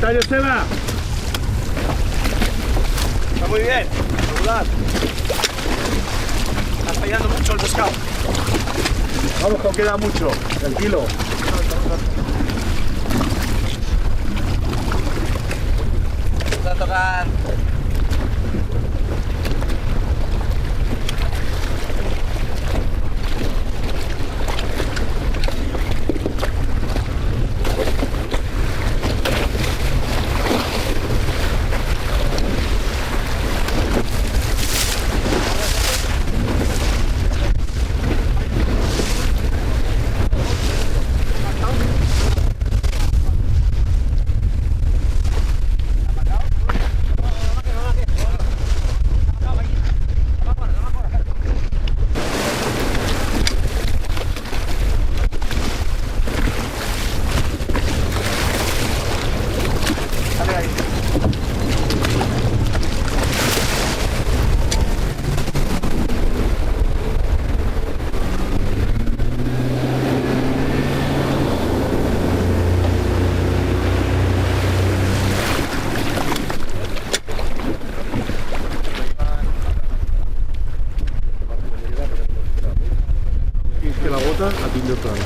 tal, Joseba? Está muy bien, regular. Está fallando mucho el pescado. Vamos, que queda mucho, tranquilo. Vamos a tocar. Que la gota atiende otra vez.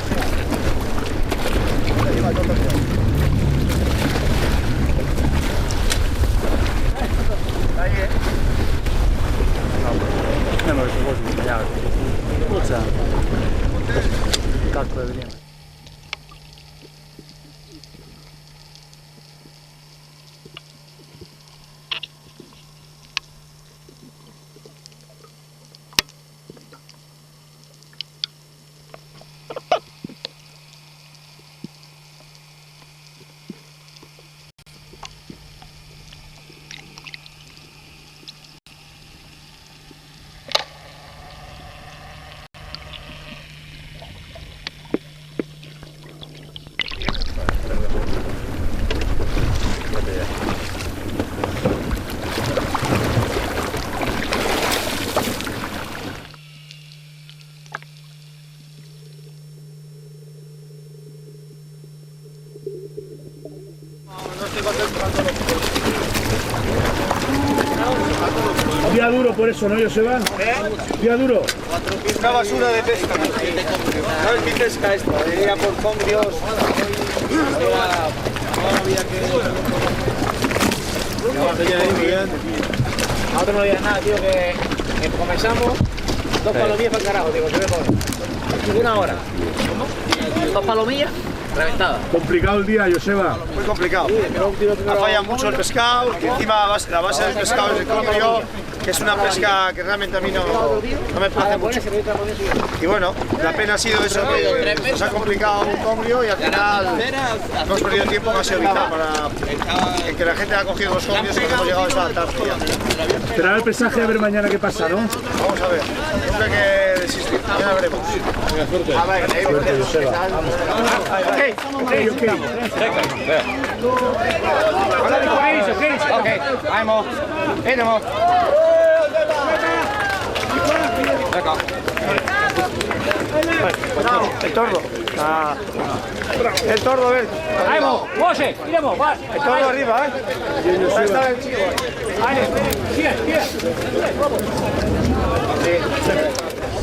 Calco de bien. Día duro por eso, ¿no, Joseba? Día duro. Una basura de pesca. No es mi pesca esta, de ir a por congrios. Nosotros no había nada, tío, que comenzamos 2 palomillas para el carajo, digo, se ve por 1 hora. 2 palomillas reventadas. Complicado el día, Joseba. Muy complicado. Ha fallado mucho el pescado, y encima la base del pescado es el congrio, que es una pesca que realmente a mí no me place mucho. Y bueno, la pena ha sido eso, que nos ha complicado un congrio y al final hemos perdido tiempo que ha sido vital para que la gente ha cogido los congrios y hemos llegado a esta tarde. Será el pesaje a ver mañana qué pasa, ¿no? Vamos a ver, nunca hay que desistir, ya veremos. Suerte, Joseba. Okay, vamos, vamos. El tordo. El tordo, ven. ¡Vamos! ¡José! ¡Iremos! ¡Va! El tordo arriba, Ahí está el chico.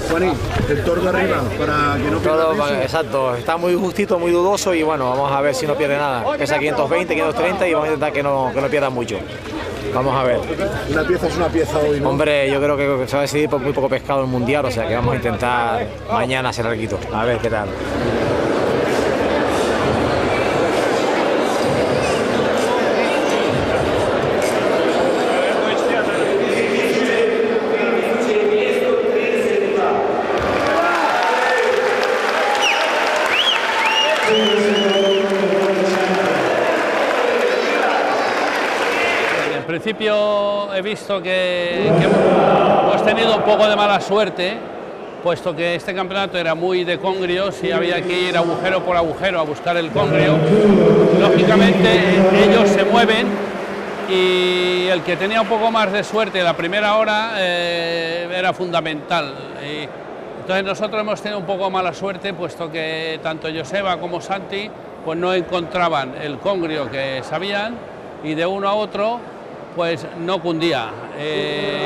Juanín, el tordo arriba para que no pierda peso. Exacto, está muy justito, muy dudoso y bueno, vamos a ver si no pierde nada. Pesa 520, 530 y vamos a intentar que no pierda mucho. Vamos a ver. Una pieza es una pieza hoy, ¿no? Hombre, yo creo que se va a decidir por muy poco pescado el mundial, o sea que vamos a intentar mañana hacer algo. A ver qué tal. En principio he visto que hemos tenido un poco de mala suerte, puesto que este campeonato era muy de congrios y había que ir agujero por agujero a buscar el congrio. Lógicamente ellos se mueven y el que tenía un poco más de suerte la primera hora era fundamental. Entonces nosotros hemos tenido un poco mala suerte, puesto que tanto Joseba como Santi pues no encontraban el congrio que sabían y de uno a otro pues no cundía.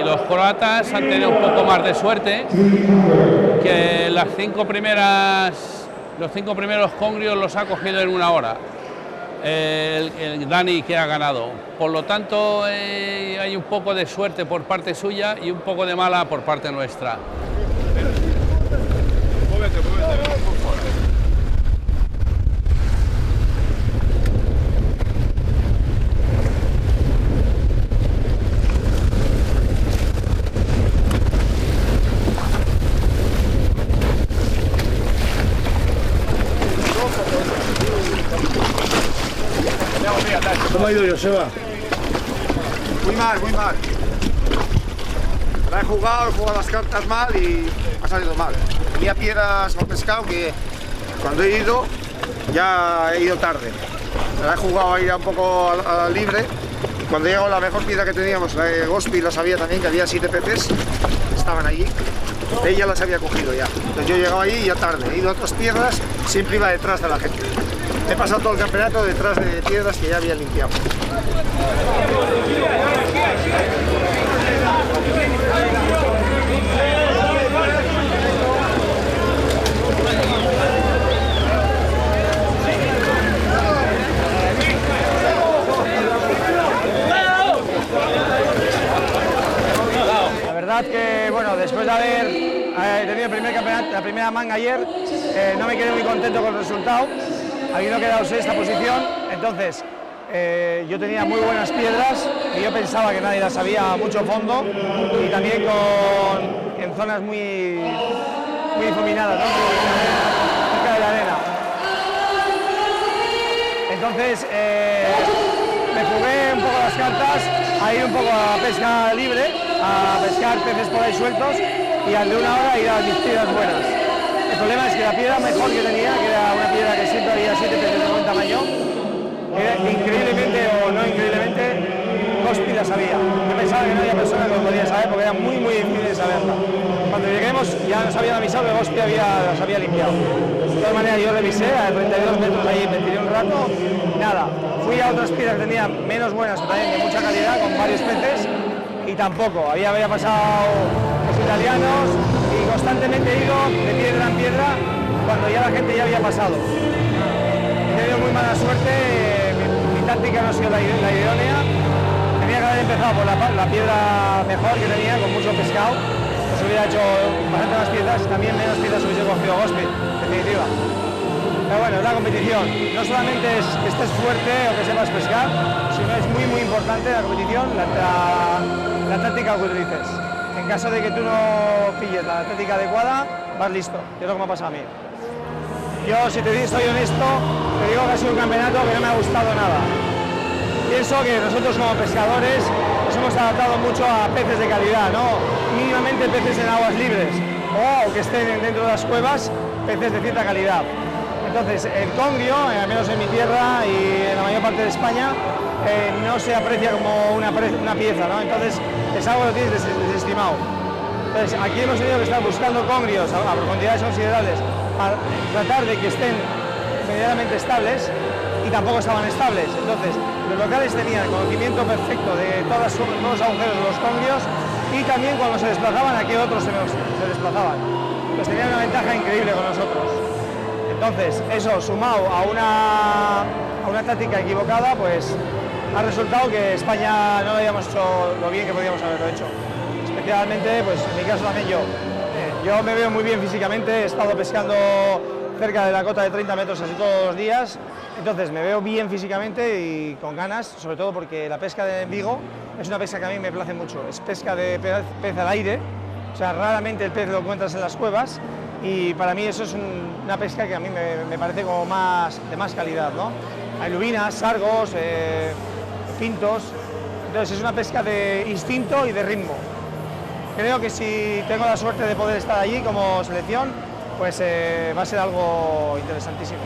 Los croatas han tenido un poco más de suerte, que los 5 primeros congrios los ha cogido en 1 hora el Dani, que ha ganado. Por lo tanto, hay un poco de suerte por parte suya y un poco de mala por parte nuestra. ¿Cómo ha ido, Joseba? Muy mal, muy mal. La he jugado las cartas mal y ha salido mal. Tenía piedras al pescado que cuando he ido ya he ido tarde. La he jugado ahí un poco a libre. Y cuando he llegado la mejor piedra que teníamos, la de Gospi, la sabía también, que había 7 peces, estaban allí. Ella las había cogido ya. Entonces yo he llegado ahí ya tarde. He ido a otras piedras, siempre iba detrás de la gente. He pasado todo el campeonato detrás de piedras que ya había limpiado. La verdad que, bueno, después de haber tenido el primer campeonato, la primera manga ayer, no me quedé muy contento con el resultado. Habiendo quedado sexta posición, entonces yo tenía muy buenas piedras y yo pensaba que nadie las sabía a mucho fondo y también en zonas muy difuminadas, ¿no? Cerca de la arena. Entonces me jugué un poco las cartas a ir un poco a pesca libre, a pescar peces por ahí sueltos y al de 1 hora ir a mis piedras buenas. El problema es que la piedra mejor que tenía, que era una piedra que siempre había 7 peces de buen tamaño, increíblemente o no increíblemente, Gospi la sabía. Yo pensaba que no había persona que lo podía saber porque era muy difícil de saberla. Cuando lleguemos ya nos habían avisado que Gospi las había limpiado. De todas maneras yo revisé a 32 metros allí, me tiré un rato, nada. Fui a otras piedras que tenían menos buenas, pero también de mucha calidad, con varios peces, y tampoco. Había pasado los italianos y constantemente he ido de piedra en piedra cuando ya la gente ya había pasado. He tenido muy mala suerte, mi táctica no ha sido la idónea. Tenía que haber empezado por la piedra mejor que tenía, con mucho pescado. Pues hubiera hecho bastante más piedras y también menos piedras hubiese cogido Gospi, en definitiva. Pero bueno, es la competición. No solamente es que estés fuerte o que sepas pescar, sino es muy importante la competición, la táctica que utilices. En caso de que tú no pilles la táctica adecuada, vas listo, que es lo que me ha pasado a mí. Yo, si te soy honesto, te digo que ha sido un campeonato que no me ha gustado nada. Pienso que nosotros como pescadores nos hemos adaptado mucho a peces de calidad, ¿no? Mínimamente peces en aguas libres o que estén dentro de las cuevas, peces de cierta calidad. Entonces, el congrio, al menos en mi tierra y en la mayor parte de España, no se aprecia como una pieza, ¿no? Entonces, es algo que lo tienes desestimado. Entonces, aquí hemos tenido que estar buscando congrios a profundidades considerables para tratar de que estén medianamente estables y tampoco estaban estables. Entonces, los locales tenían conocimiento perfecto de todos los agujeros de los congrios y también cuando se desplazaban a qué otros se desplazaban. Pues tenían una ventaja increíble con nosotros. Entonces, eso sumado a una táctica equivocada, pues ha resultado que España no lo habíamos hecho lo bien que podíamos haberlo hecho. Especialmente, pues en mi caso también yo. Yo me veo muy bien físicamente, he estado pescando cerca de la cota de 30 metros casi todos los días, entonces me veo bien físicamente y con ganas, sobre todo porque la pesca de Vigo es una pesca que a mí me place mucho, es pesca de pez al aire, o sea, raramente el pez lo encuentras en las cuevas y para mí eso es una pesca que a mí me parece como de más calidad, ¿no? Hay lubinas, sargos, pintos, entonces es una pesca de instinto y de ritmo. Creo que si tengo la suerte de poder estar allí como selección, pues va a ser algo interesantísimo.